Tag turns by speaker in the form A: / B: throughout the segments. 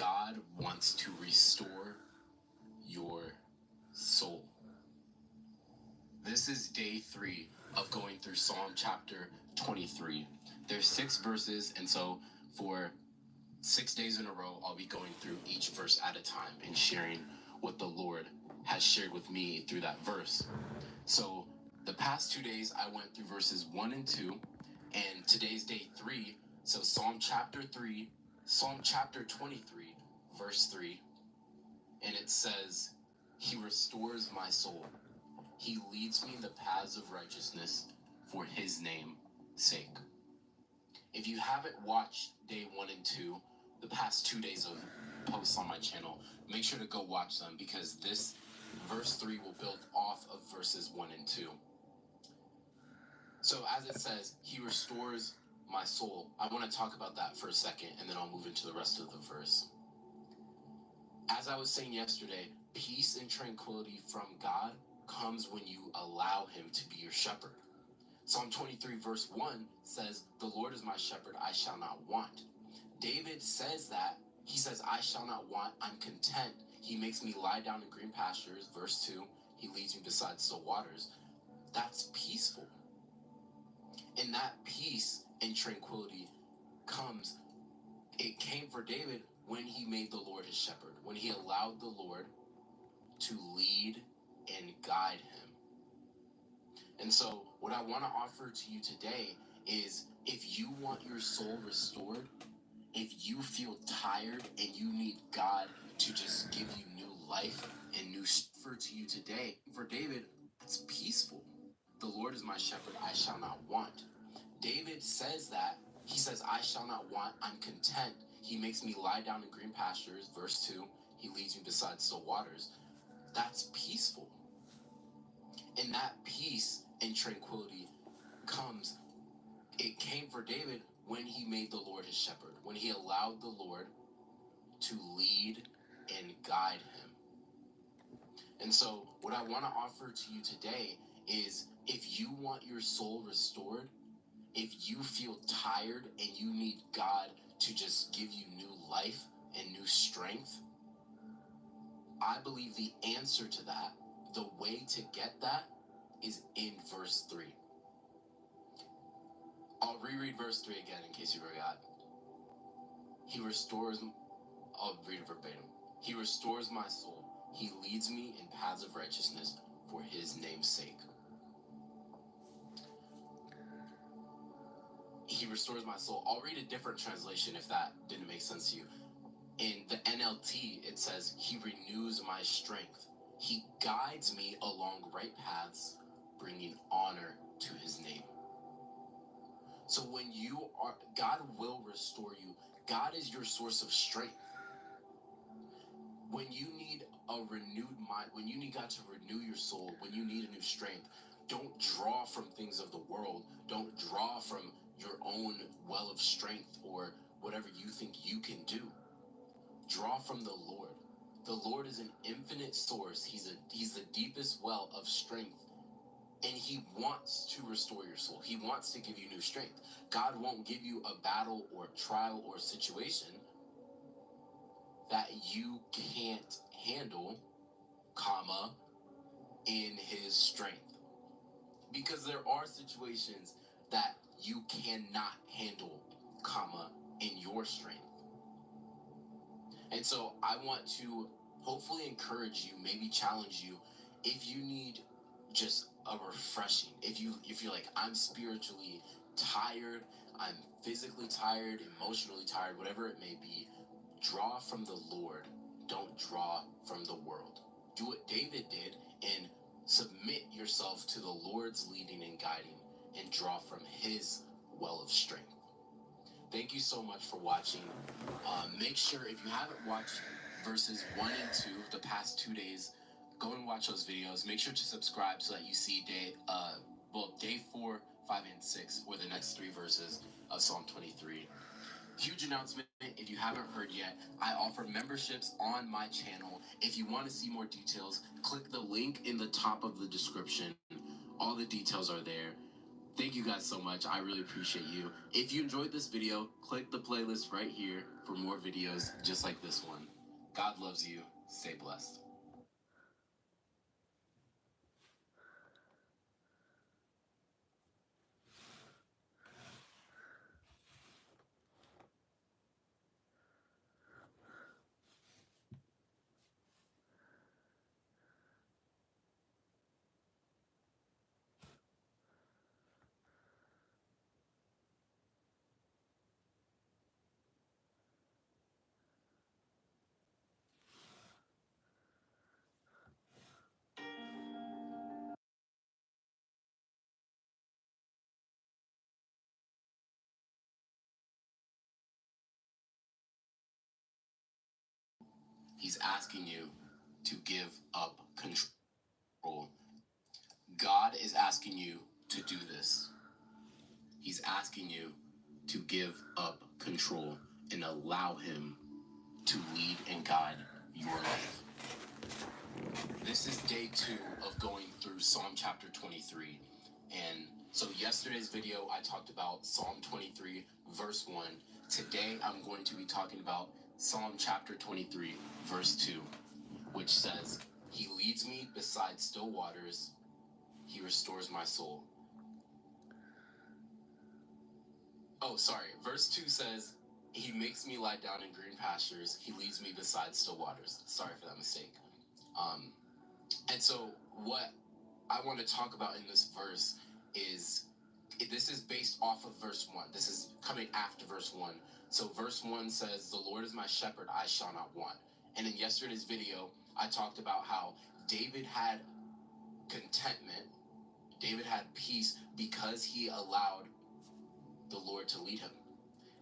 A: God wants to restore your soul. This is day 3 of going through Psalm chapter 23. There's 6 verses, and so for 6 days in a row, I'll be going through each verse at a time and sharing what the Lord has shared with me through that verse. So the past 2 days, I went through verses 1 and 2, and today's day 3. So Psalm chapter 23, verse 3, and it says, "He restores my soul. He leads me in the paths of righteousness for his name's sake." If you haven't watched day 1 and 2, the past 2 days of posts on my channel, make sure to go watch them, because this verse 3 will build off of verses 1 and 2. So as it says, he restores my soul. I want to talk about that for a second, and then I'll move into the rest of the verse. As I was saying yesterday, peace and tranquility from God comes when you allow him to be your shepherd. Psalm 23 verse 1 says, "The Lord is my shepherd, I shall not want." David says that. He says, "I shall not want, I'm content. He makes me lie down in green pastures." Verse 2, he leads me beside still waters. That's peaceful. And that peace and tranquility came for David when he made the Lord his shepherd, when he allowed the Lord to lead and guide him. And so what I want to offer to you today is, if you want your soul restored, if you feel tired and you need God to just give you new life and new for to you today, for David, it's peaceful. The Lord is my shepherd, I shall not want. David says that. He says, "I shall not want, I'm content. He makes me lie down in green pastures." Verse 2, he leads me beside still waters. That's peaceful. And that peace and tranquility came for David when he made the Lord his shepherd, when he allowed the Lord to lead and guide him. And so what I want to offer to you today is, if you want your soul restored, if you feel tired and you need God to just give you new life and new strength, I believe the answer to that, the way to get that, is in verse 3. I'll reread verse 3 again in case you forgot. I'll read it verbatim. "He restores my soul. He leads me in paths of righteousness for his name's sake." He restores my soul. I'll read a different translation if that didn't make sense to you. In the NLT, it says, "He renews my strength. He guides me along right paths, bringing honor to his name." So God will restore you. God is your source of strength. When you need a renewed mind, when you need God to renew your soul, when you need a new strength, don't draw from things of the world. Don't draw from your own well of strength or whatever you think you can do. Draw from the Lord. The Lord is an infinite source. He's the deepest well of strength. And he wants to restore your soul. He wants to give you new strength. God won't give you a battle or trial or situation that you can't handle, in his strength. Because there are situations that you cannot handle, in your strength. And so I want to hopefully encourage you, maybe challenge you, if you need just a refreshing, if you're like, I'm spiritually tired, I'm physically tired, emotionally tired, whatever it may be, draw from the Lord. Don't draw from the world. Do what David did and submit yourself to the Lord's leading and guiding, and draw from his well of strength. Thank you so much for watching. Make sure, if you haven't watched verses 1 and 2 the past 2 days, go and watch those videos. Make sure to subscribe so that you see day 4, 5, and 6, or the next 3 verses of Psalm 23. Huge announcement, if you haven't heard yet, I offer memberships on my channel. If you want to see more details, click the link in the top of the description. All the details are there. Thank you guys so much. I really appreciate you. If you enjoyed this video, click the playlist right here for more videos just like this one. God loves you. Stay blessed. He's asking you to give up control. God is asking you to do this. He's asking you to give up control and allow Him to lead and guide your life. This is day 2 of going through Psalm chapter 23. And so yesterday's video, I talked about Psalm 23, verse 1. Today, I'm going to be talking about Psalm chapter 23, verse 2, which says, He leads me beside still waters. He restores my soul. Oh, sorry. Verse 2 says, He makes me lie down in green pastures. He leads me beside still waters. Sorry for that mistake. And so what I want to talk about in this verse is, this is based off of verse 1. This is coming after verse 1. So verse 1 says, The Lord is my shepherd, I shall not want. And in yesterday's video, I talked about how David had contentment. David had peace because he allowed the Lord to lead him.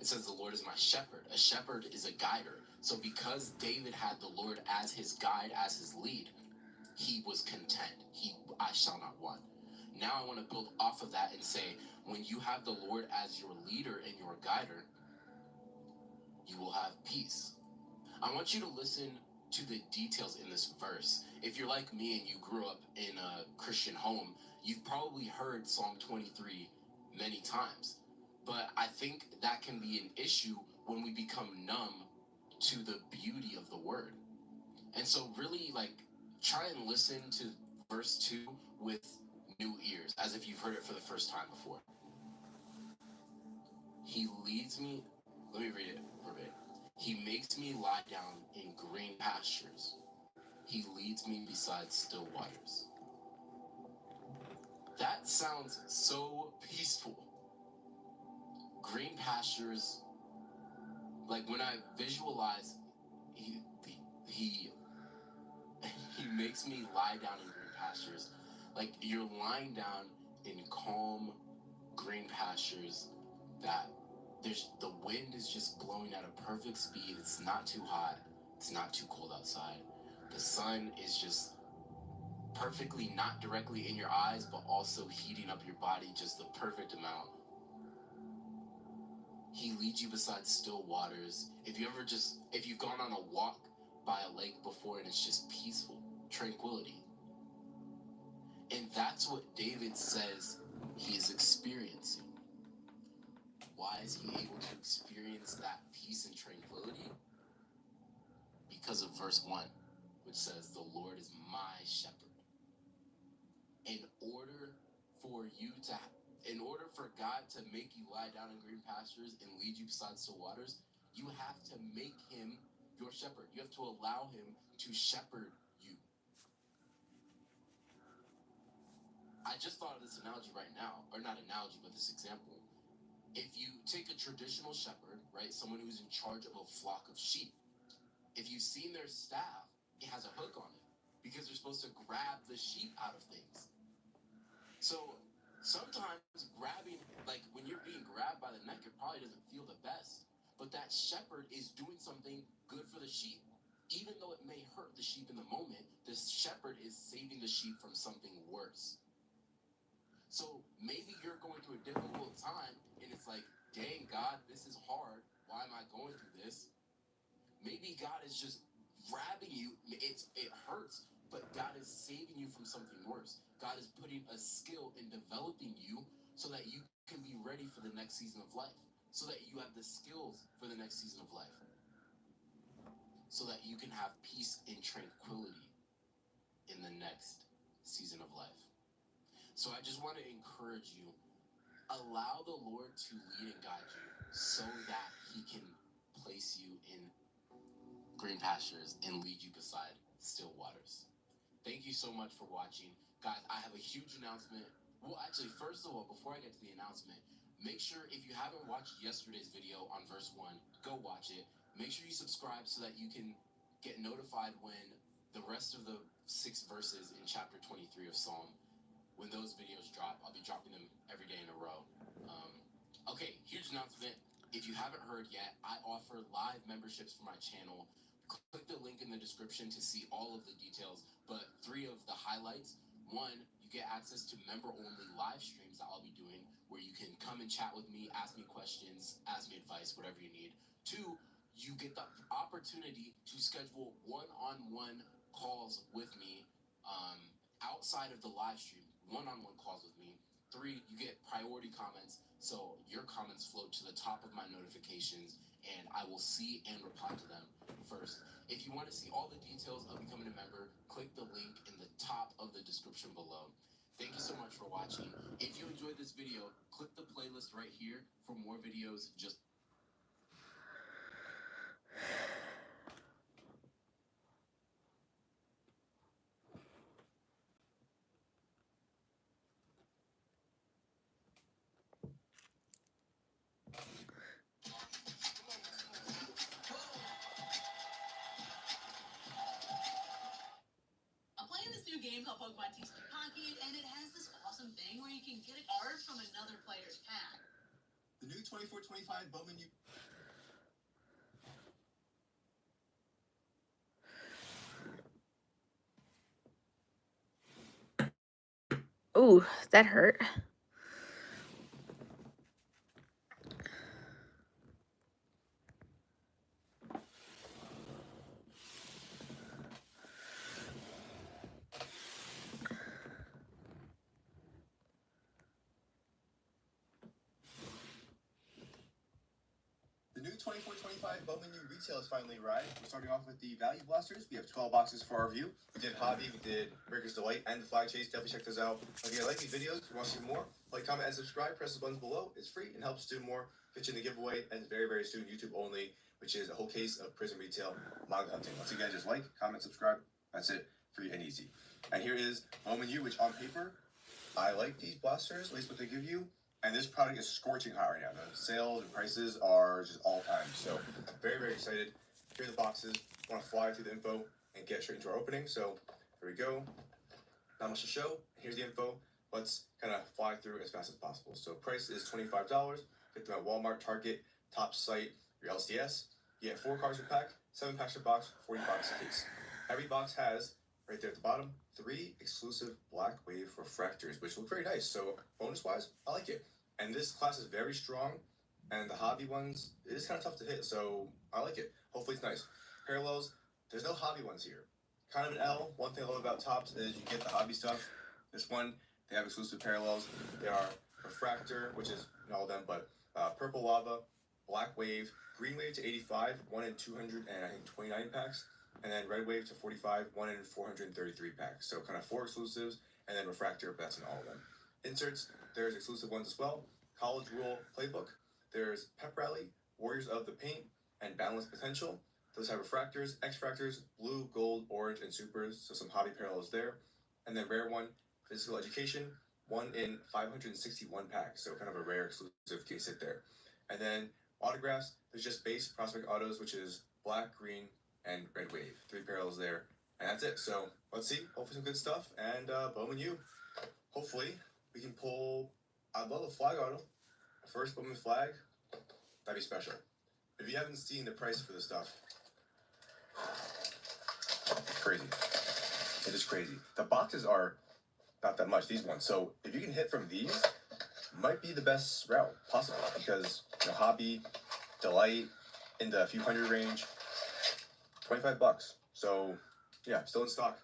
A: It says the Lord is my shepherd. A shepherd is a guider. So because David had the Lord as his guide, as his lead, he was content. I shall not want. Now I want to build off of that and say, when you have the Lord as your leader and your guider, you will have peace. I want you to listen to the details in this verse. If you're like me and you grew up in a Christian home, you've probably heard Psalm 23 many times. But I think that can be an issue when we become numb to the beauty of the word. And so really, try and listen to verse 2 with new ears, as if you've heard it for the first time before. He leads me, let me read it verbatim. He makes me lie down in green pastures. He leads me beside still waters. That sounds so peaceful. Green pastures, like when I visualize, he makes me lie down in green pastures. Like you're lying down in calm green pastures that the wind is just blowing at a perfect speed. It's not too hot. It's not too cold outside. The sun is just perfectly not directly in your eyes, but also heating up your body just the perfect amount. He leads you beside still waters. If you've gone on a walk by a lake before and it's just peaceful, tranquility. And that's what David says he is experiencing. Why is he able to experience that peace and tranquility? Because of verse 1, which says, The Lord is my shepherd. In order for God to make you lie down in green pastures and lead you beside still waters, you have to make him your shepherd. You have to allow him to shepherd you. I just thought of this analogy right now, or not analogy, but this example. If you take a traditional shepherd, right, someone who's in charge of a flock of sheep, if you've seen their staff, it has a hook on it because they're supposed to grab the sheep out of things. So sometimes grabbing, like when you're being grabbed by the neck, it probably doesn't feel the best. But that shepherd is doing something good for the sheep. Even though it may hurt the sheep in the moment, the shepherd is saving the sheep from something worse. So maybe you're going through a difficult time and it's like, dang, God, this is hard. Why am I going through this? Maybe God is just grabbing you. It hurts, but God is saving you from something worse. God is putting a skill in developing you so that you can be ready for the next season of life, so that you have the skills for the next season of life, so that you can have peace and tranquility in the next season of life. So I just want to encourage you, allow the Lord to lead and guide you so that he can place you in green pastures and lead you beside still waters. Thank you so much for watching. Guys, I have a huge announcement. Well, actually, first of all, before I get to the announcement, make sure if you haven't watched yesterday's video on verse 1, go watch it. Make sure you subscribe so that you can get notified when the rest of the 6 verses in chapter 23 of Psalm, when those videos drop. I'll be dropping them every day in a row. Okay, huge announcement. If you haven't heard yet, I offer live memberships for my channel. Click the link in the description to see all of the details, but 3 of the highlights. 1, you get access to member-only live streams that I'll be doing, where you can come and chat with me, ask me questions, ask me advice, whatever you need. 2, you get the opportunity to schedule one-on-one calls with me outside of the live stream, one-on-one calls with me. 3, you get priority comments, so your comments float to the top of my notifications, and I will see and reply to them first. If you want to see all the details of becoming a member, click the link in the top of the description below. Thank you so much for watching. If you enjoyed this video, click the playlist right here for more videos just
B: I'm playing this new game called Pokemon TCG Pocket, and it has this awesome thing where you can get a card from another player's pack.
C: The new 24-25 Bowman U.
D: Ooh, that hurt.
C: The new 24-25 Bowman U retail has finally arrived. We're starting off with the Value Blasters. We have 12 boxes for our review. We did Hobby, we did Breaker's Delight, and the Flag Chase. Definitely check those out. If you like these videos, if you want to see more, like, comment, and subscribe. Press the buttons below. It's free and helps do more. Get you in the giveaway, and very, very soon, YouTube only, which is a whole case of Prison Retail manga hunting. Once again, just like, comment, subscribe. That's it. Free and easy. And here is Bowman U, which on paper, I like these blasters, at least what they give you. And this product is scorching hot right now. The sales and prices are just all time. So very, very excited. Here are the boxes. I want to fly through the info and get straight into our opening. So here we go. Not much to show. Here's the info. Let's kind of fly through as fast as possible. So price is $25. Get them at Walmart, Target, Top Site, your LCS. You get 4 cards per pack, 7 packs per box, 40 bucks a case. Every box has, right there at the bottom, 3 exclusive Black Wave refractors, which look very nice. So bonus-wise, I like it. And this class is very strong, and the hobby ones, it is kind of tough to hit, so I like it. Hopefully it's nice. Parallels, there's no hobby ones here. Kind of an L. One thing I love about Topps is you get the hobby stuff. This one, they have exclusive parallels. They are Refractor, which is not all of them, but Purple Lava, Black Wave, Green Wave to 85, 1 in 200 and I think 29 packs, and then Red Wave to 45, 1 in 433 packs. So kind of 4 exclusives, and then Refractor, but that's in all of them. Inserts, there's exclusive ones as well. College Rule Playbook. There's Pep Rally, Warriors of the Paint, and Balanced Potential. Those have refractors, X-Fractors, blue, gold, orange, and supers, so some hobby parallels there. And then rare one, Physical Education, 1 in 561 packs, so kind of a rare exclusive case hit there. And then autographs, there's just base prospect autos, which is black, green, and red wave. 3 parallels there, and that's it. So let's see, hopefully some good stuff, and Bowman U. Hopefully we can pull, I'd love a flag auto. First Bowman flag, that'd be special. If you haven't seen the price for this stuff, it's crazy. It is crazy. The boxes are not that much, these ones. So if you can hit from these, might be the best route possible, because hobby, delight, in the few hundred range, 25 bucks. So yeah, still in stock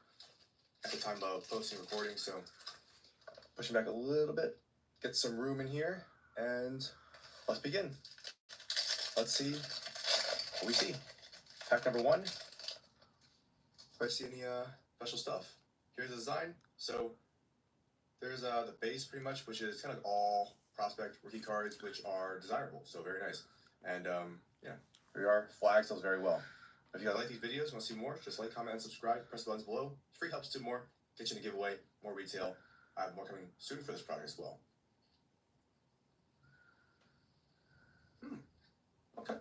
C: at the time of posting recording. So pushing back a little bit, get some room in here, and let's begin. Let's see what we see. Pack number 1. Do I see any special stuff? Here's the design. So there's the base pretty much, which is kind of all prospect rookie cards, which are desirable. So very nice. And yeah, here we are. Flag sells very well. If you guys like these videos, want to see more, just like, comment, and subscribe. Press the buttons below. Free helps do more. Get you in a giveaway, more retail. I have more coming soon for this product as well. Okay.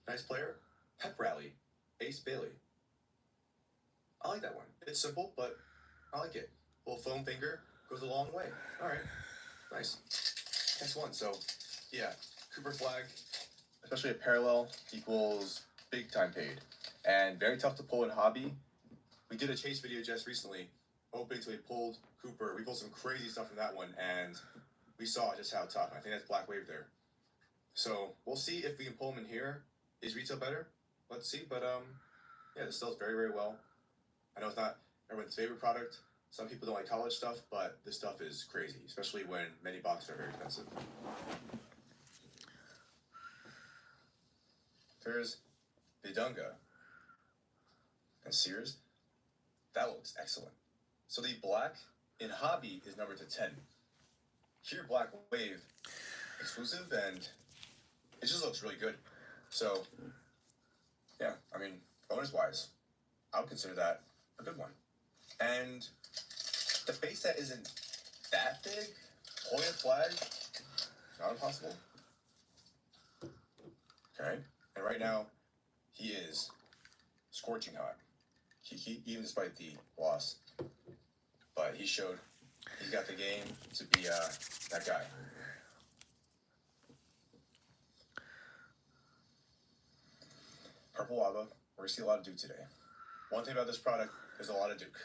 C: Nice player. Pep Rally. Ace Bailey. I like that one. It's simple, but I like it. Little foam finger goes a long way. All right. Nice. Next one. So, yeah, Cooper flag, especially a parallel, equals big time paid. And very tough to pull in hobby. We did a chase video just recently, hoping till we pulled Cooper. We pulled some crazy stuff from that one, and we saw just how tough. I think that's Black Wave there. So we'll see if we can pull him in here. Is retail better? Let's see. But yeah, this sells very, very well. I know it's not everyone's favorite product. Some people don't like college stuff, but this stuff is crazy, especially when many boxes are very expensive. There's Bidunga and Sears. That looks excellent. So the black in hobby is numbered to 10. Here, Black Wave exclusive, and it just looks really good. So, yeah, I mean, bonus-wise, I would consider that a good one. And the base set isn't that big. Pulling a flag, not impossible. Okay, and right now, he is scorching hot. He even despite the loss, but he showed he's got the game to be that guy. Purple Lava, we're gonna see a lot of Duke today. One thing about this product, there's a lot of Duke.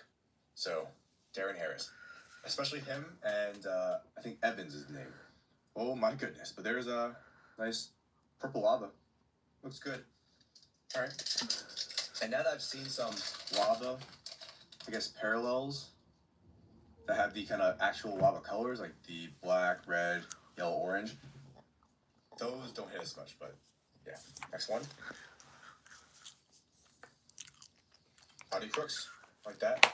C: So, Darren Harris, especially him, and I think Evans is the name. Oh my goodness! But there's a nice Purple Lava. Looks good. All right. And now that I've seen some lava, I guess parallels that have the kind of actual lava colors, like the black, red, yellow, orange, those don't hit as much. But yeah, next one. Howdy Crooks, like that.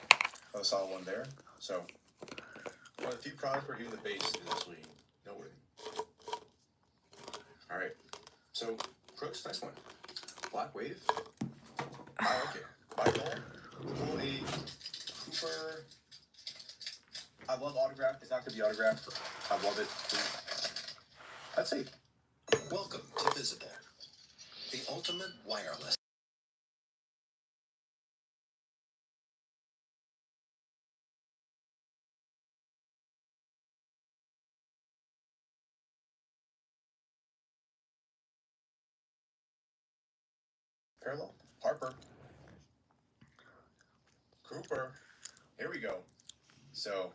C: Another solid one there. So, one of the few products where even the base is actually noteworthy. All right. So, Crooks, nice one. Black Wave. I like it. My goal, pull a Cooper. I love autograph. It's not going to be autographed. I love it. I'd say.
E: Welcome to Visible, the ultimate wireless.
C: Parallel. Harper. Cooper. Here we go. So,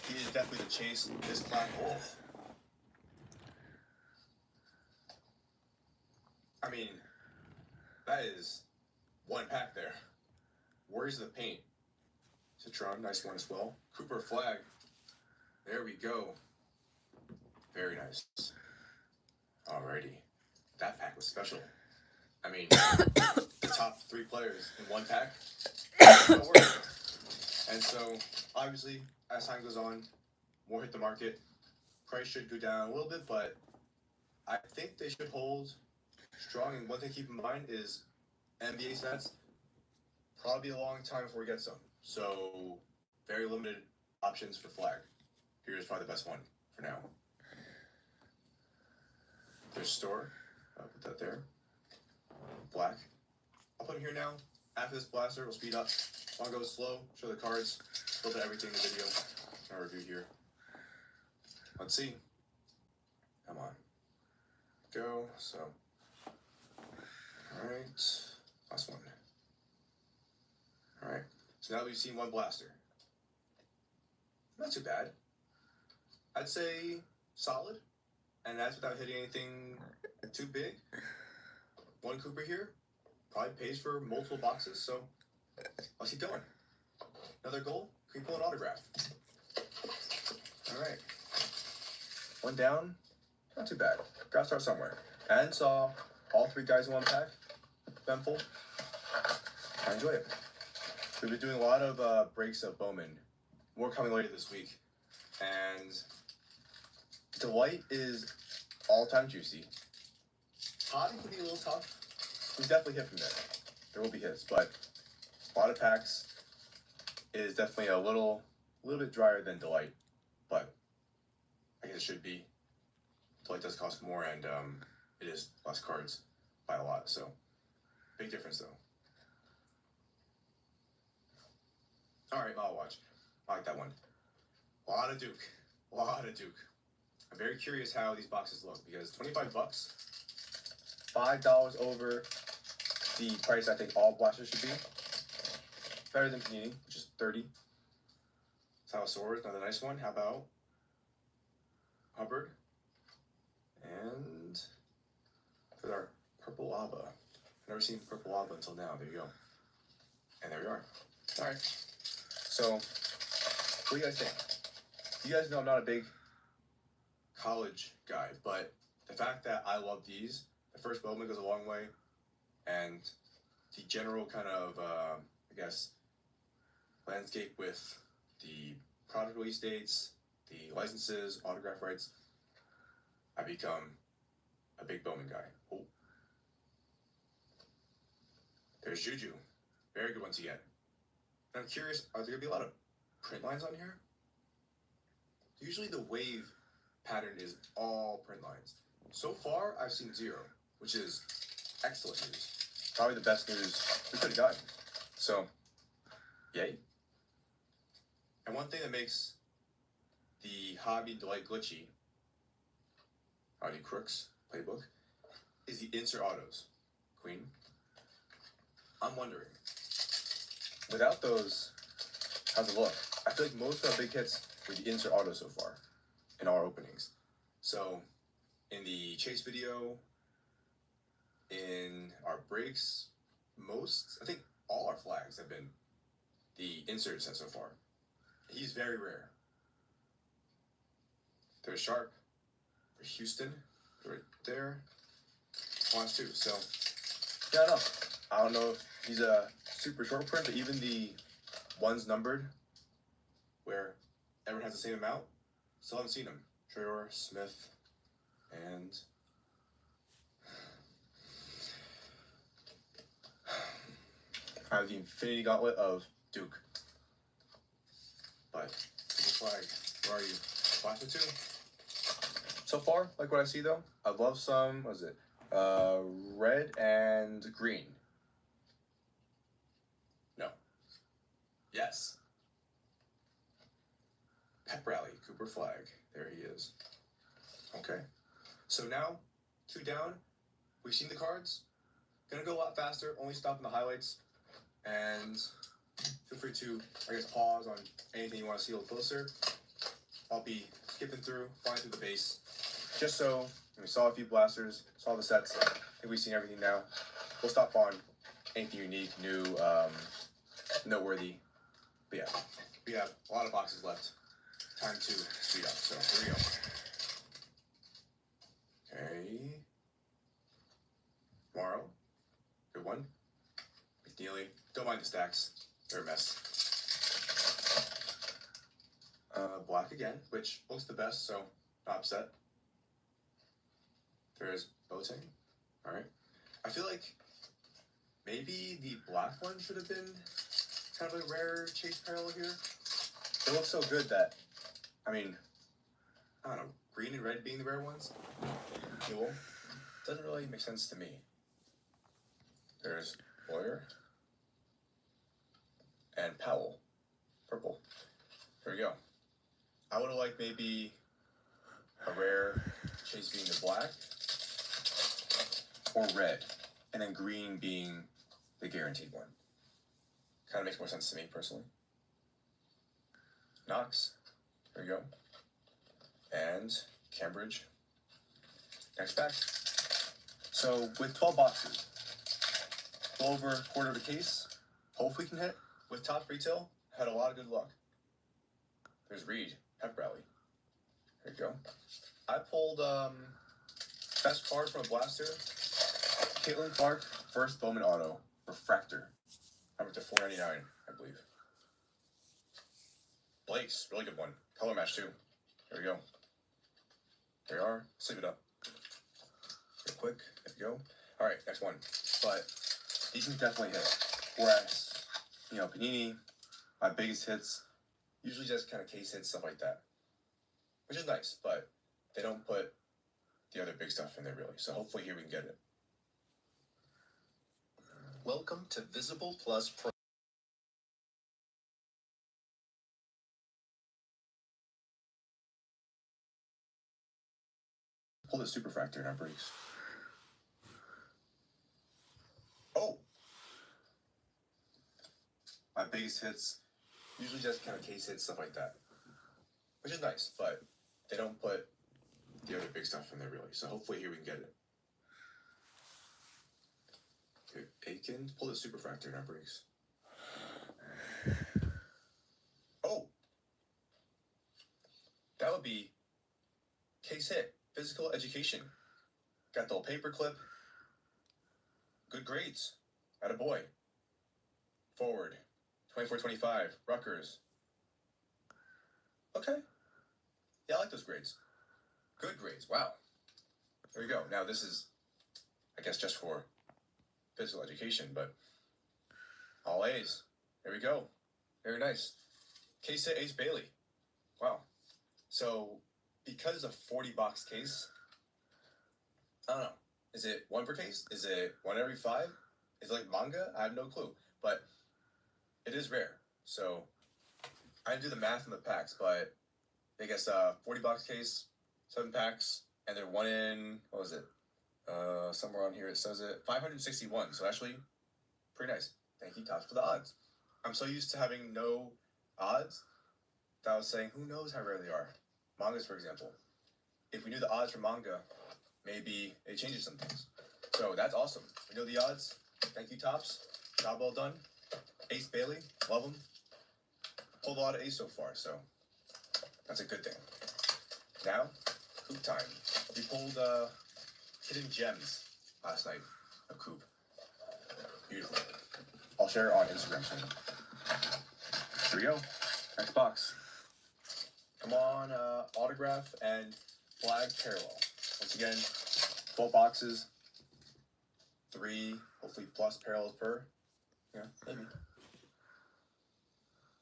C: he is definitely the chase this Black Wolf. I mean, that is one pack there. Where's the paint? Citron, nice one as well. Cooper flag. There we go. Very nice. Alrighty. That pack was special. I mean, the top 3 players in one pack. Don't worry. And so, obviously, as time goes on, more hit the market. Price should go down a little bit, but I think they should hold strong. And one thing to keep in mind is NBA sets, probably a long time before we get some. So, very limited options for flag. Here's probably the best one for now. There's Store. I'll put that there. Black. I'll put him here now. After this blaster, we'll speed up. I'll go slow, show the cards, a little bit of everything in the video. Our review here. Let's see. Come on. Go. So. Alright. Last one. Alright. So now we've seen one blaster. Not too bad. I'd say solid. And that's without hitting anything too big. One Cooper here. Probably pays for multiple boxes, so let's keep going. Another goal, can we pull an autograph? Alright. One down. Not too bad. Gotta start somewhere. And saw all 3 guys in one pack. Eventful. I enjoy it. We've been doing a lot of breaks of Bowman. More coming later this week. And Delight is all-time juicy. Hobby can be a little tough. We've definitely hit from there. There will be hits, but a lot of packs is definitely a little bit drier than Delight. But I guess it should be. Delight does cost more, and it is less cards by a lot. So big difference though. All right, I'll watch. I like that one. A lot of Duke. I'm very curious how these boxes look because $25, $5 over the price I think all blasters should be. Better than Panini, which is $30. Salvasaurus, another nice one. How about Hubbard? And with our purple lava. Never seen purple lava until now. There you go. And there we are. All right. So, what do you guys think? You guys know I'm not a big college guy, but the fact that I love these, the first Bowman goes a long way, and the general kind of, I guess, landscape with the product release dates, the licenses, autograph rights, I become a big Bowman guy. Oh. There's Juju. Very good one to get. And I'm curious, are there going to be a lot of print lines on here? Usually the wave pattern is all print lines. So far, I've seen 0, which is excellent news. Probably the best news we could have gotten. So, yay. And one thing that makes the Hobby Delight glitchy, Howdy Crooks playbook, is the insert autos. Queen. I'm wondering, without those, how's it look? I feel like most of our big hits were the insert autos so far in our openings. So, in the chase video, in our breaks, I think all our flags have been the insert set so far. He's very rare. There's Sharp for Houston, right there. Wants to. So, yeah, I don't know if he's a super short print, but even the ones numbered, where everyone has the same amount, still haven't seen him. Traore, Smith, and I have the Infinity Gauntlet of Duke. But the flag, where are you? Black or 2? So far, like what I see though, I love some, what is it? Red and green. No. Yes. Pep Rally, Cooper flag. There he is. Okay. So now, 2 down. We've seen the cards. Gonna go a lot faster, only stopping the highlights. And feel free to, I guess, pause on anything you want to see a little closer. I'll be skipping through, flying through the base. Just so we saw a few blasters, saw the sets. I think we've seen everything now. We'll stop on anything unique, new, noteworthy. But yeah, we have a lot of boxes left. Time to speed up. So here we go. Okay. Morrow. Good one. McNeely. Don't mind the stacks. They're a mess. Black again, which looks the best, so not upset. There's Boateng. Alright. I feel like maybe the black one should have been kind of a rare chase parallel here. It looks so good that, I mean, I don't know, green and red being the rare ones, cool. Doesn't really make sense to me. There's Boyer. And Powell. Purple. There we go. I would have liked maybe a rare chase being the black or red, and then green being the guaranteed one. Kind of makes more sense to me personally. Knox. There we go. And Cambridge. Next pack. So with 12 boxes, a little over a quarter of a case, hopefully we can hit. With top retail, had a lot of good luck. There's Reed, Pep Rally. There you go. I pulled best card from a blaster. Caitlin Clark, first Bowman Auto, Refractor. Number to 499, I believe. Blake's, really good one. Color match too. There we go. There you are. Sleeve it up. Real quick. There you go. All right, next one. But these can definitely hit. Whereas, Panini, my biggest hits, usually just kind of case hits, stuff like that. Which is nice, but they don't put the other big stuff in there really. So hopefully here we can get it.
E: Welcome to Visible Plus Pro.
C: Pull the Superfractor and our breaks. Oh! My biggest hits, usually just kind of case hits, stuff like that. Which is nice, but they don't put the other big stuff in there really. So hopefully here we can get it. Okay, Aiken, pull the Superfractor and our breaks. Oh! That would be case hit. Physical education. Got the old paper clip. Good grades. Attaboy. Forward. 24-25. Rutgers. Okay. Yeah, I like those grades. Good grades. Wow. There you go. Now this is, I guess, just for physical education, but all A's. There we go. Very nice. Case hit Ace Bailey. Wow. So because it's a 40-box case, I don't know. Is it one per case? Is it one every 5? Is it like manga? I have no clue. But it is rare. So I didn't do the math on the packs, but I guess 40-box case, 7 packs, and they're one in, what was it? Somewhere on here it says it, 561. So actually, pretty nice. Thank you, Tops, for the odds. I'm so used to having no odds that I was saying, who knows how rare they are. Mangas, for example. If we knew the odds for manga, maybe it changes some things. So that's awesome. We know the odds. Thank you, Tops. Job well done. Ace Bailey, love him. Pulled a lot of ace so far, so that's a good thing. Now, Coop time. We pulled Hidden Gems last night of Coop. Beautiful. I'll share it on Instagram soon. Here we go. Next box. Come on, autograph and flag parallel. Once again, 12 boxes, 3, hopefully plus parallels per. Yeah, maybe.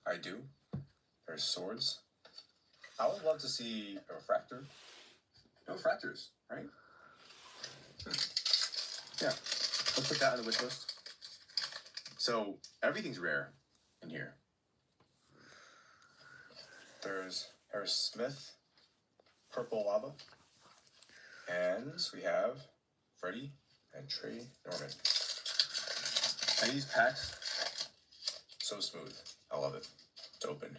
C: I do. There's swords. I would love to see a refractor. No refractors, right? Yeah, let's put that on the wish list. So everything's rare in here. There's Harris Smith, Purple Lava, and we have Freddie and Trey Norman. And these packs, so smooth. I love it. It's open.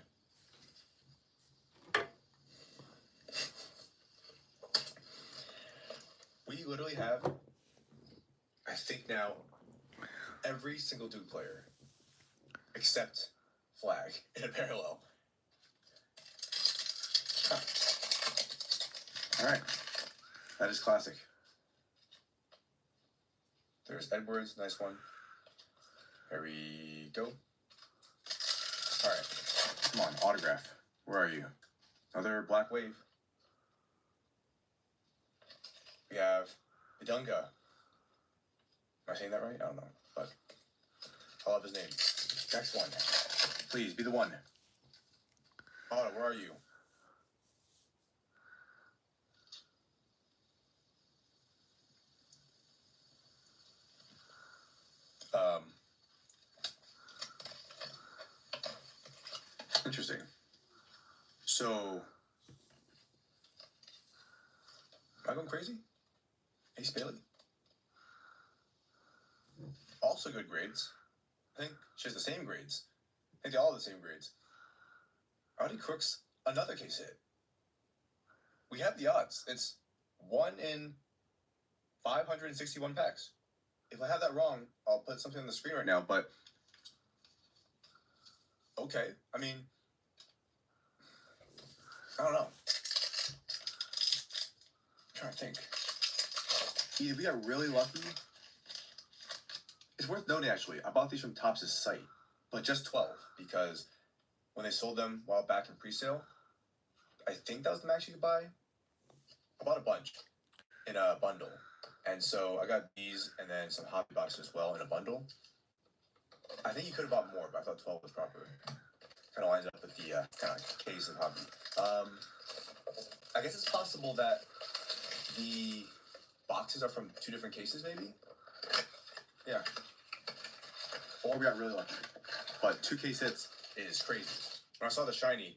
C: We literally have, I think now, every single Duke player except Flag in a parallel. Huh. All right, that is classic. There's Edwards, nice one. There we go. All right, come on, autograph. Where are you? Another Black Wave. We have Idunga. Am I saying that right? I don't know, but I love his name. Next one. Please, be the one. Otto, where are you? Interesting. So, am I going crazy? Ace Bailey? Also good grades. I think she has the same grades. I think they all have the same grades. Artie Crooks, another case hit. We have the odds. It's 1 in 561 packs. If I have that wrong, I'll put something on the screen right now, but okay. I mean, I don't know. trying to think. Either we got really lucky. It's worth noting, actually, I bought these from Topps' site, but just 12, because when they sold them a while back in pre-sale, I think that was the max you could buy. I bought a bunch in a bundle. And so I got these and then some hobby boxes as well in a bundle. I think you could have bought more, but I thought 12 was proper. Kind of lines up with the kind of case of hobby. I guess it's possible that the boxes are from 2 different cases, maybe? Yeah. Or we got really lucky. But 2 case hits is crazy. When I saw the shiny,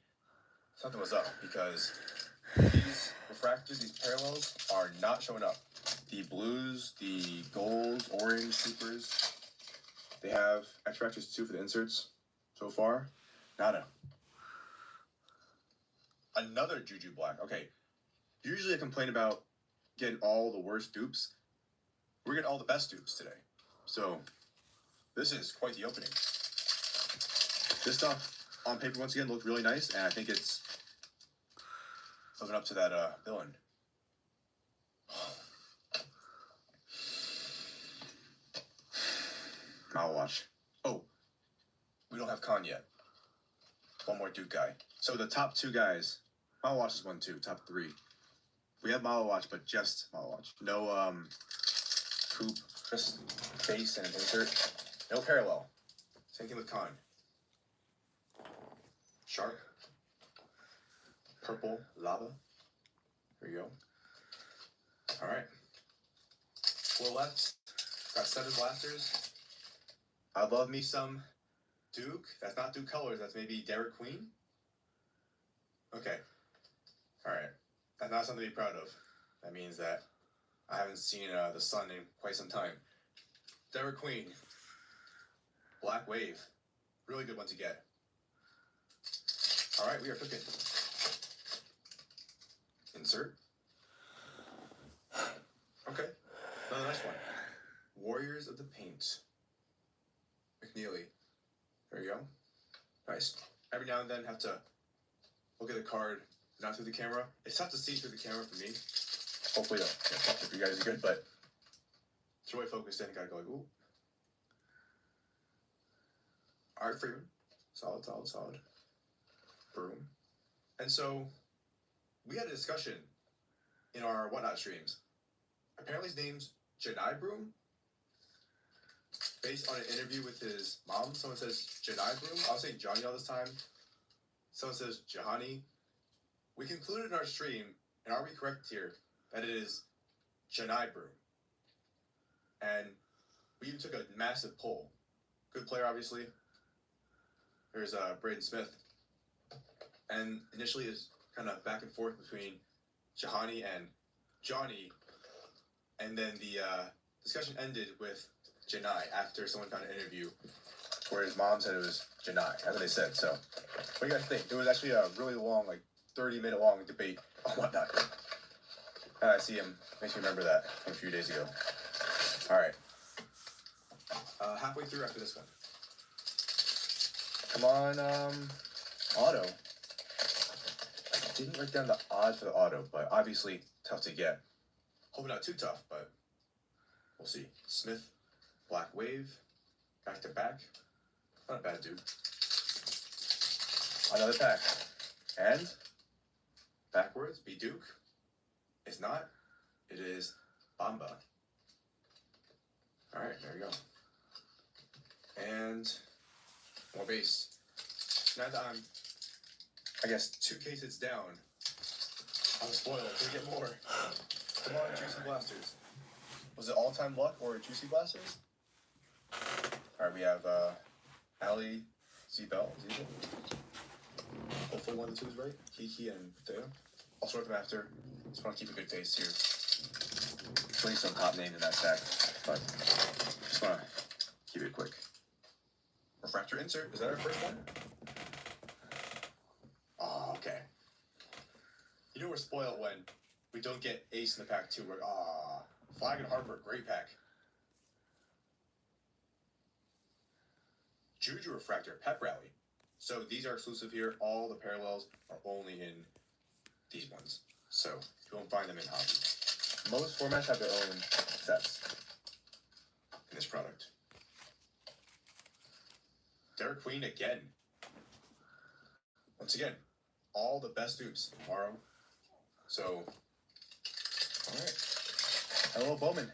C: something was up, because these refractors, these parallels, are not showing up. The blues, the golds, orange, supers, they have X-Fractors too for the inserts so far. Nada. Another Juju Black. Okay, usually I complain about getting all the worst dupes. We're getting all the best dupes today. So, this is quite the opening. This stuff, on paper, once again, looked really nice, and I think it's living up to that villain. I'll watch. Oh, we don't have Khan yet. One more Duke guy. So the top 2 guys, Watch is 1, 2, top 3. We have Watch, but just Watch. No coupe, just base and insert. No parallel. Same thing with Khan. Shark. Purple lava. There you go. Alright. 4 left. Got 7 blasters. I love me some Duke. That's not Duke colors. That's maybe Derek Queen. Okay. Alright. That's not something to be proud of. That means that I haven't seen the sun in quite some time. Derek Queen. Black Wave. Really good one to get. Alright, we are cooking. Insert. Okay. Another nice one. Warriors of the Paint. McNeely. There you go. Nice. Every now and then have to look at the card, not through the camera. It's tough to see through the camera for me. Hopefully, if you guys are good, but it's really focused in. Gotta go like, ooh. Art Freeman. Solid. Broom. And so, we had a discussion in our Whatnot streams. Apparently his name's Janai Broom. Based on an interview with his mom, someone says Janai Broom. I'll say Johnny all this time. Someone says Jahani. We concluded in our stream, and are we correct here, that it is Janai Broom. And we even took a massive poll. Good player, obviously. There's Braden Smith. And initially it's kind of back and forth between Jahani and Johnny. And then the discussion ended with Janai after someone found an interview where his mom said it was Janai. That's what they said. So, what do you guys think? It was actually a really long, like 30-minute long debate on Whatnot. And I see him. Makes me remember that from a few days ago. All right. Halfway through after this one. Come on, auto. I didn't write down the odds for the auto, but obviously tough to get. Hoping not too tough, but we'll see. Smith, Black Wave, back to back. Not a bad dude. Another pack. And backwards, B Duke. It's not. It is Bamba. Alright, there you go. And more base. Now that I'm, I guess, 2 cases down, I'm spoiled. Can we get more? Come on, Juicy Blasters. Was it all-time luck or Juicy Blasters? Alright, we have Ali, Zebel. Hopefully 1 of the 2 is right. Kiki and Theo. I'll sort them after. Just want to keep a good face here. Putting some top names in that stack, but just want to keep it quick. Refractor insert. Is that our first one? Oh, okay. You know we're spoiled when we don't get ace in the pack too. We're Flag and Harper, great pack. Juju Refractor, Pep Rally. So these are exclusive here. All the parallels are only in these ones. So you won't find them in hobby. Most formats have their own sets in this product. Derek Queen again. Once again, all the best dupes tomorrow. So, alright. Hello, Bowman.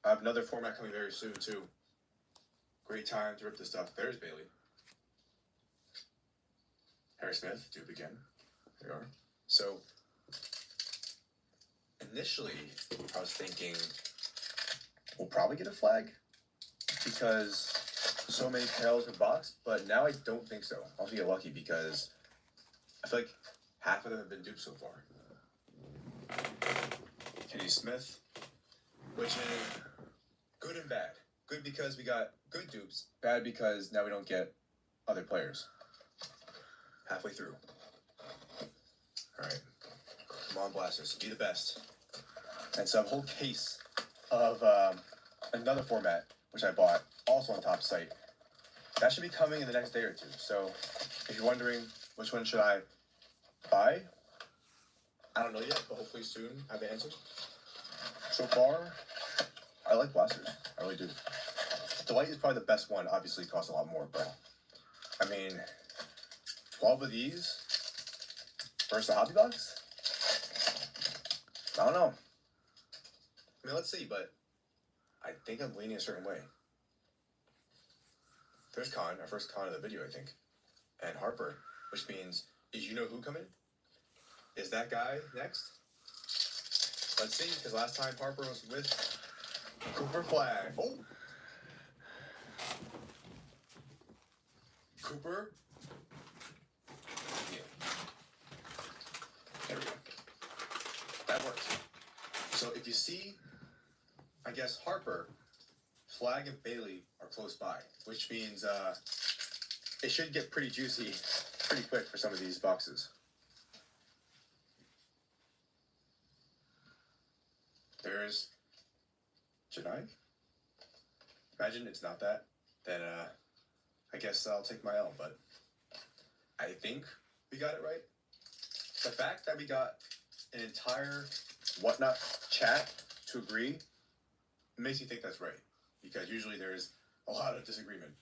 C: I have another format coming very soon, too. Great time to rip this stuff. There's Bailey. Harry Smith, dupe again. There you are. So, initially, I was thinking we'll probably get a flag because so many tails were boxed, but now I don't think so. I'll get lucky because I feel like half of them have been duped so far. Kenny Smith, which is good and bad. Good because we got good dupes, bad because now we don't get other players. Halfway through. Alright. Come on, Blasters. Be the best. And so I have a whole case of another format, which I bought, also on top site. That should be coming in the next day or two. So if you're wondering which one should I buy, I don't know yet, but hopefully soon I have the answer. So far, I like Blasters. I really do. Delight is probably the best one. Obviously, it costs a lot more, but I mean, 12 of these versus a hobby box? I don't know. I mean, let's see, but I think I'm leaning a certain way. There's Con, our first Con of the video, I think. And Harper, which means, is you know who coming? Is that guy next? Let's see, because last time Harper was with Cooper Flag. Oh! Cooper. Yeah. There we go. That works. So if you see, I guess Harper, Flag, and Bailey are close by, which means it should get pretty juicy pretty quick for some of these boxes. There's Janai. Imagine it's not that. Then I guess I'll take my L, but I think we got it right. The fact that we got an entire whatnot chat to agree makes you think that's right, because usually there's a lot of disagreement.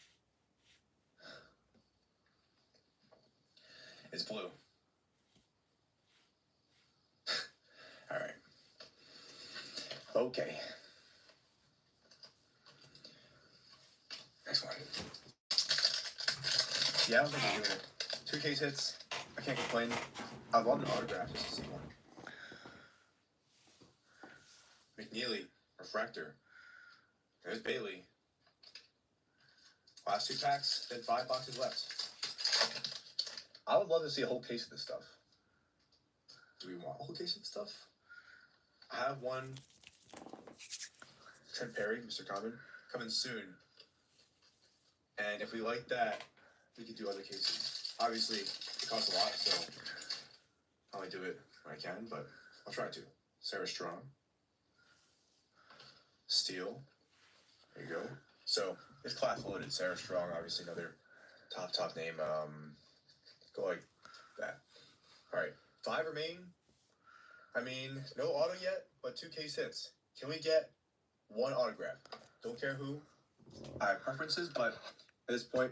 C: It's blue. All right. Okay. Next one. Yeah, I don't think we're doing it. 2 case hits. I can't complain. I'd love an autograph just to see one. McNeely, Refractor. There's Bailey. Last 2 packs, then 5 boxes left. I would love to see a whole case of this stuff. Do we want a whole case of this stuff? I have one. Trent Perry, Mr. Common, coming soon. And if we like that, we could do other cases. Obviously, it costs a lot, so I'll only do it when I can, but I'll try to. Sarah Strong. Steele. There you go. So, it's class loaded. Sarah Strong, obviously another top name. Go like that. Alright, 5 remain. I mean, no auto yet, but 2 case hits. Can we get 1 autograph? Don't care who. I have preferences, but at this point,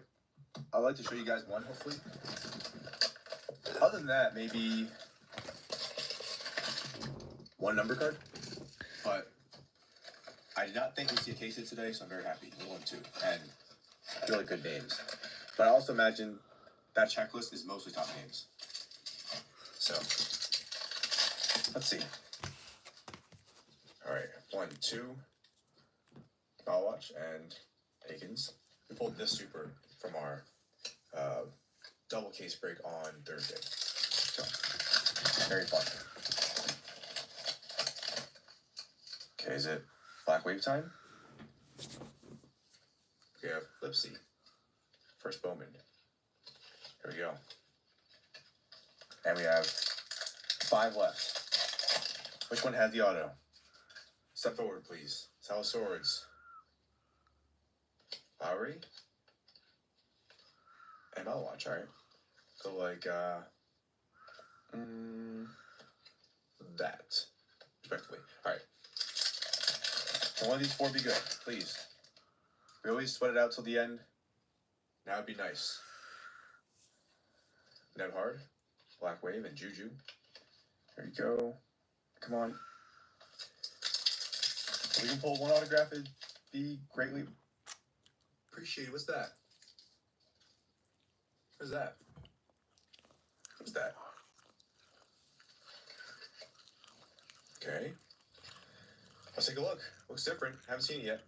C: I'd like to show you guys one, hopefully. Other than that, maybe 1 number card. But I did not think we'd see a case hit today, so I'm very happy. 1, 2, and really good names. But I also imagine that checklist is mostly top names. So, let's see. All right, 1, 2. I'll watch and Akins. We pulled this super from our double case break on Thursday. So, very fun. Okay, is it Black Wave time? We have Lipsy. First Bowman. Here we go. And we have 5 left. Which one has the auto? Step forward, please. Sour Swords. Lowry. And I'll watch, alright. Go like, that. respectively. All right. Can one of these 4 be good, please? We always sweat it out till the end. Now it'd be nice. Nebhard, Black Wave, and Juju. There you go. Come on. If we can pull 1 autograph, it'd be greatly appreciated. What's that? What's that? What's that? Okay. Let's take a look. Looks different. Haven't seen it yet.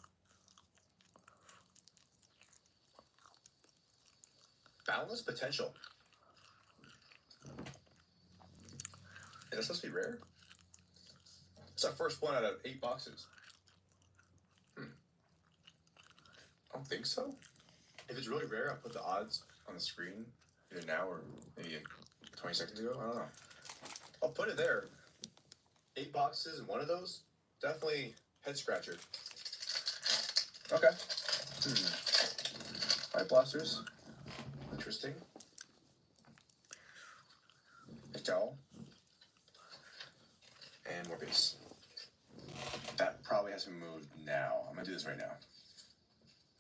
C: Boundless Potential. Is that supposed to be rare? It's our first one out of 8 boxes. I don't think so. If it's really rare, I'll put the odds on the screen either now or maybe 20 seconds ago. I don't know. I'll put it there. 8 boxes and 1 of those? Definitely head scratcher. Okay. Light blasters. Interesting. Vital. And more base. That probably has to be moved now. I'm gonna do this right now.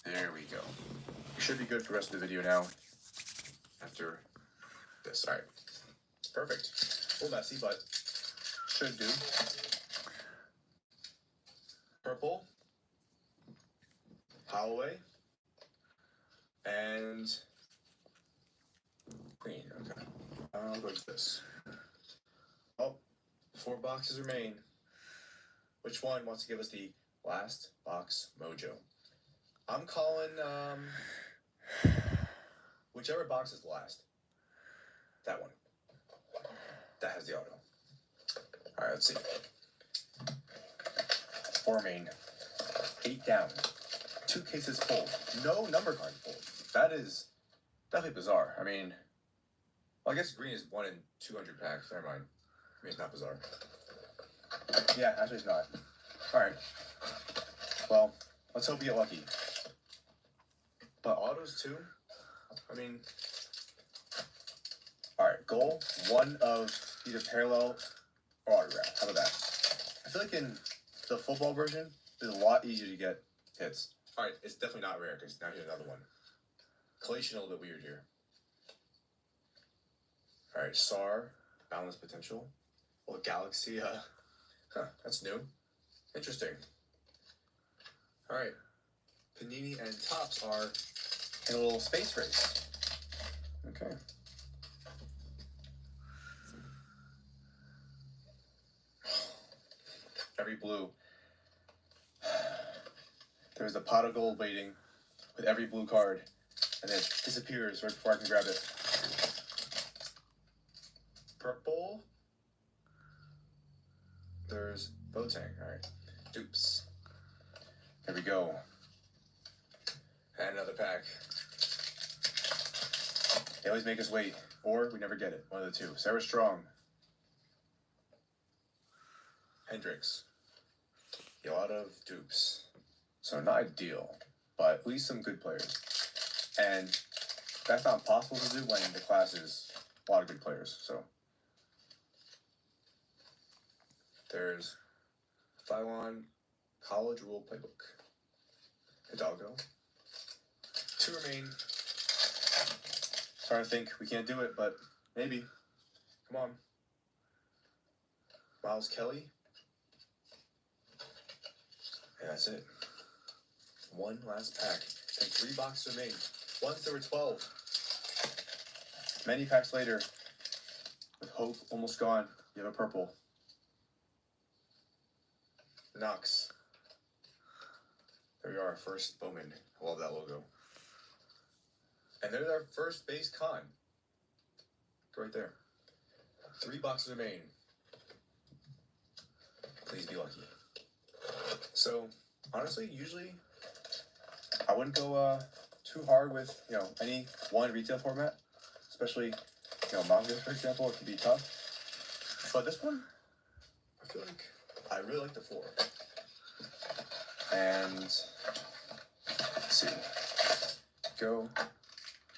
C: There we go. We should be good for the rest of the video now. After this. Alright. Perfect. A little messy, but should do. Purple. Holloway. And green. Okay. I'll go with this. Oh, 4 boxes remain. Which one wants to give us the last box mojo? I'm calling whichever box is the last. That one. That has the auto. Alright, let's see. 4 main. 8 down. 2 cases full. No number card full. That is definitely bizarre. I mean, well, I guess green is 1 in 200 packs. Never mind. I mean, it's not bizarre. Yeah, actually it's not. Alright. Well, let's hope we get lucky. But autos too? I mean... Alright, goal. 1 of either parallel or autograph. How about that? I feel like in the football version, it's a lot easier to get hits. Alright, it's definitely not rare because now here's another one. Collation a little bit weird here. Alright, SAR, Boundless Potential. Well, Galaxy, that's new. Interesting. Alright. Panini and Topps are in a little space race. Okay. Every blue. There's a pot of gold waiting with every blue card, and then it disappears right before I can grab it. Purple. There's Boateng. Alright. Dupes. There we go. And another pack. They always make us wait, or we never get it. One of the two. Sarah Strong. Hendricks. A lot of dupes. So not ideal, but at least some good players. And that's not possible to do when the class is a lot of good players. So there's Phylon College Rule Playbook. Hidalgo. 2 remain. Starting to think we can't do it, but maybe. Come on. Miles Kelly. And that's it. 1 last pack. And 3 boxes remain. Once there were 12. Many packs later, with hope almost gone, you have a purple. Knox. There we are, first Bowman. I love that logo. And there's our first base con. Right there. 3 boxes remain. Please be lucky. So, honestly, usually I wouldn't go too hard with, any one retail format. Especially, manga, for example, it can be tough. But this one, I feel like I really like the 4. And let's see. Go.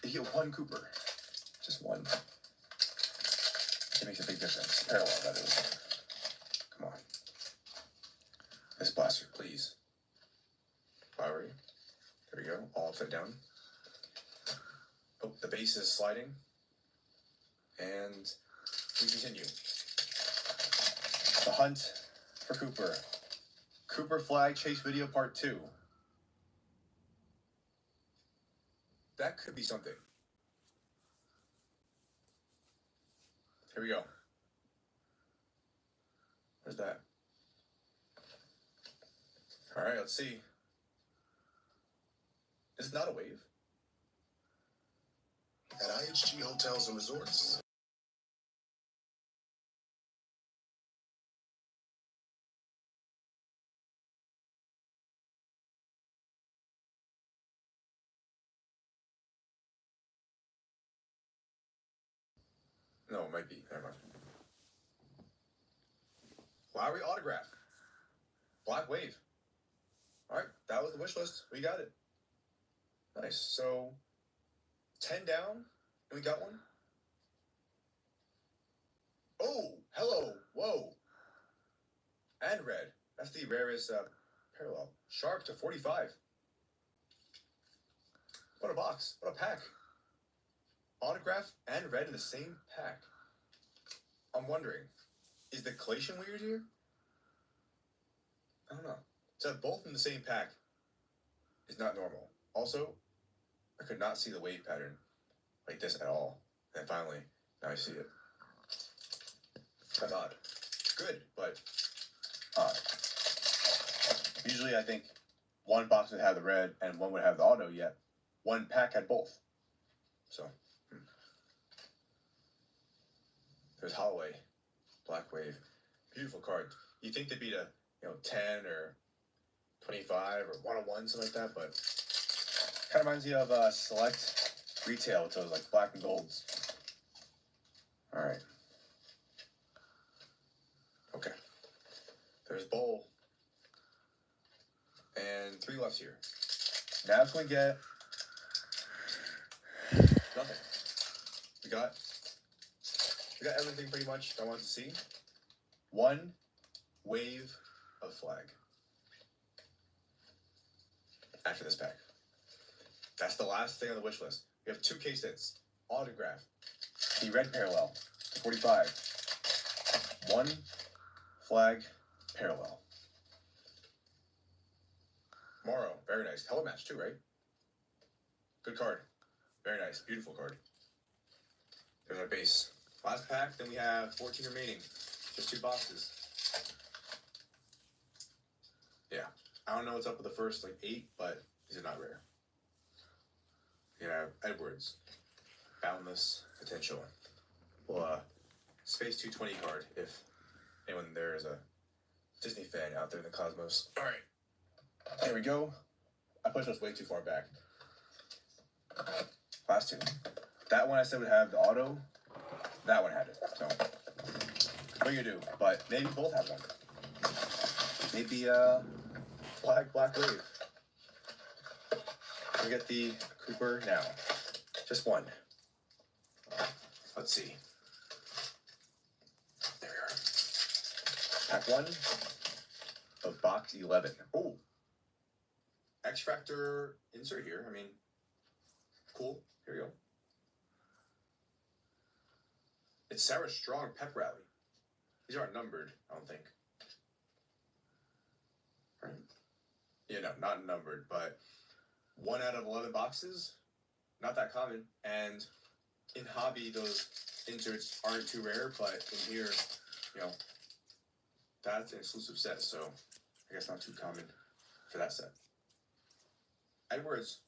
C: You get 1 Cooper. Just 1. It makes a big difference. Parallel, that is. Come on. This blaster, please. Flowery. There we go. All upside down. Oh, the base is sliding. And we continue. The hunt for Cooper. Cooper flag chase video part 2. That could be something. Here we go. Where's that? All right, let's see. It's not a wave.
E: At IHG Hotels and Resorts.
C: No, it might be. Never mind. Lowry autograph. Black wave. All right, that was the wish list. We got it. Nice. So 10 down, and we got one. Oh, hello. Whoa. And red. That's the rarest parallel. Sharp to 45. What a box. What a pack. Autograph and red in the same pack. I'm wondering, is the collation weird here? I don't know. To have both in the same pack is not normal. Also, I could not see the wave pattern like this at all. And finally, now I see it. Kind of odd. Good, but odd. Usually I think one box would have the red and one would have the auto, yet one pack had both. So, there's Holloway, Black Wave. Beautiful card. You'd think they'd be a 10 or 25 or 101, something like that, but kind of reminds me of select retail with those like black and golds. All right. Okay. There's Bowl. And 3 left here. Now can we get nothing? We got everything pretty much I wanted to see. One wave of flag. After this pack. That's the last thing on the wish list. We have 2 case hits. Autograph. The red parallel to 45. 1 flag parallel. Morrow, very nice. Color match too, right? Good card. Very nice. Beautiful card. There's our base. Last pack, then we have 14 remaining. Just 2 boxes. Yeah. I don't know what's up with the first 8, but these are not rare. You have Edwards. Boundless Potential. Well, Space 220 card, if anyone there is a Disney fan out there in the cosmos. All right. There we go. I pushed us way too far back. Last 2. That one I said would have the auto. That one had it. So, what are you gonna do? But maybe both have one. Maybe Black Wave. We get the Cooper now. Just one. Let's see. There we are. Pack 1 of box 11. Oh. X-Factor insert here. I mean, cool. Here we go. It's Sarah Strong Pep Rally. These aren't numbered, I don't think. Right? Yeah, no, not numbered, but 1 out of 11 boxes, not that common. And in hobby, those inserts aren't too rare, but in here, that's an exclusive set, so I guess not too common for that set. Edwards,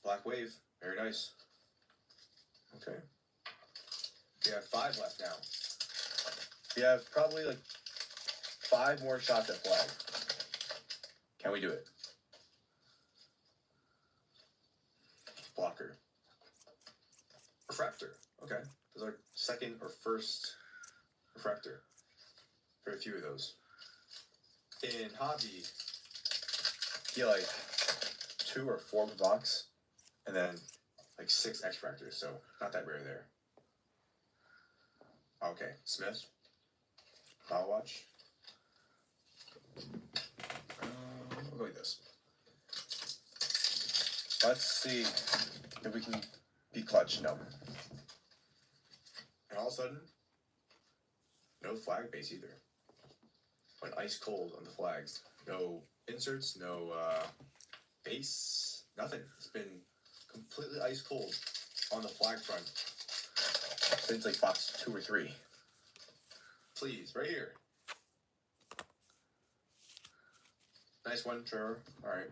C: Black Wave, very nice. Okay. We have 5 left now. We have probably 5 more shots at flag. Can we do it? Blocker. Refractor. Okay. Those are second or first refractor. Very few of those. In hobby, you get 2 or 4 per box, and then 6 X-Fractors, so not that rare there. Okay, Smith. Power Watch. we'll go like this. Let's see if we can be clutch. No. And all of a sudden, no flag base either. Went ice cold on the flags. No inserts, no base, nothing. It's been completely ice cold on the flag front since like box 2 or 3. Please, right here. Nice one, Trevor. All right.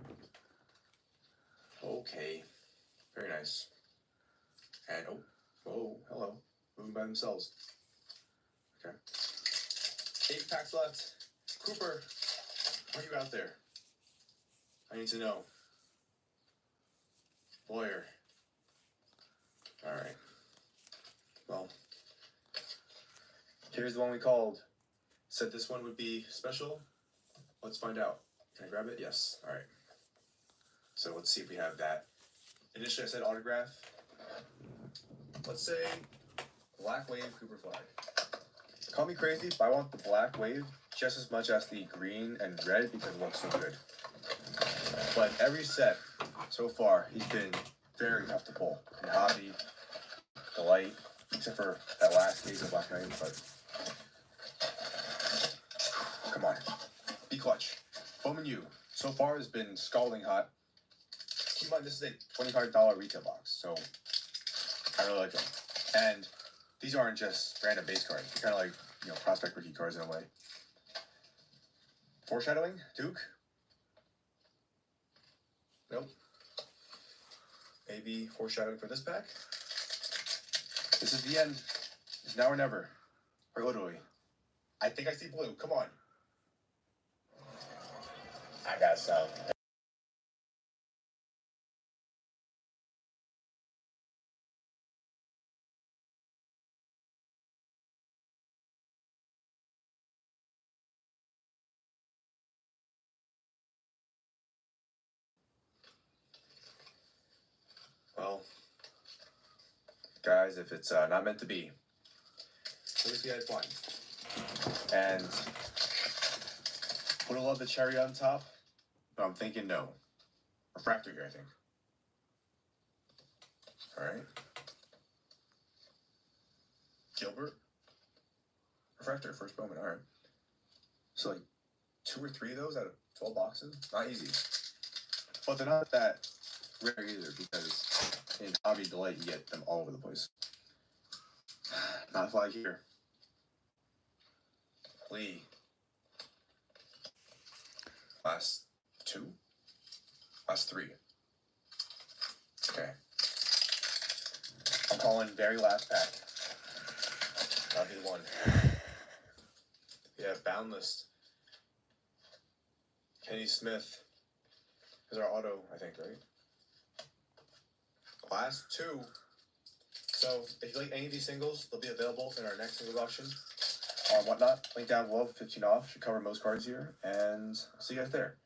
C: Okay. Very nice. And oh, whoa, hello. Moving by themselves. Okay. 8 packs left. Cooper, are you out there? I need to know. Lawyer. All right. Well, here's the one we called. Said this one would be special. Let's find out. Can I grab it? Yes. All right. So let's see if we have that. Initially, I said autograph. Let's say Black Wave Cooper flag. Call me crazy, but I want the Black Wave just as much as the green and red because it looks so good. But every set so far, he's been very tough to pull. In Hobby, Delight, except for that last case of Black Wave, but come on. Be clutch. Bowman U so far has been scalding hot. Keep in mind, this is a $25 retail box, so I really like them. And these aren't just random base cards. They're kind of like, you know, prospect rookie cards in a way. Foreshadowing, Duke. Nope. Maybe foreshadowing for this pack. This is the end. It's now or never. Or literally. I think I see blue. Come on. I got some. Well, guys, if it's not meant to be, at least we had fun. And would have loved the cherry on top, but I'm thinking no. Refractor here, I think. All right. Gilbert. Refractor, first Bowman, all right. So like 2 or 3 of those out of 12 boxes? Not easy. But they're not that rare either because in Hobby Delight you get them all over the place. Not a flag here. Lee. Last 2? Last 3. Okay. I'm calling very last pack. That'll be the one. Yeah, Boundless. Kenny Smith is our auto, I think, right? Last 2. So if you like any of these singles, they'll be available in our next singles auction on Whatnot. Link down below, 15 off. Should cover most cards here. And I'll see you guys there.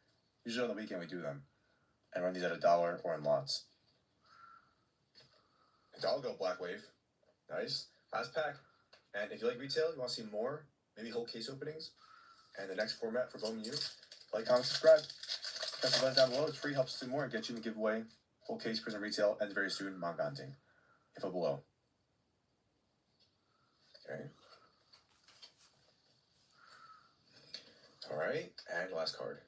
C: Usually on the weekend we do them. And run these at $1 or in lots. Hidalgo Black Wave. Nice. Last pack. And if you like retail, you want to see more, maybe whole case openings, and the next format for Bowman U, like, comment, subscribe. Press the button down below. It's free, helps us do more, and get you in the giveaway. Whole case prison retail ends very soon. Manga hunting. Info below. Okay. All right, and last card.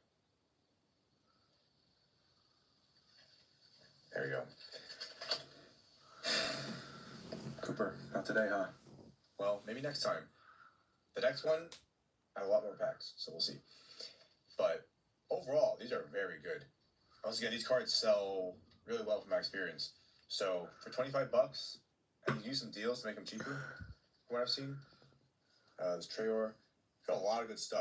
C: There we go. Cooper, not today, huh? Well, maybe next time. The next one, I have a lot more packs, so we'll see. But overall, these are very good. Once again, these cards sell really well from my experience. So for $25, and you use some deals to make them cheaper, from what I've seen. This Trayor got a lot of good stuff.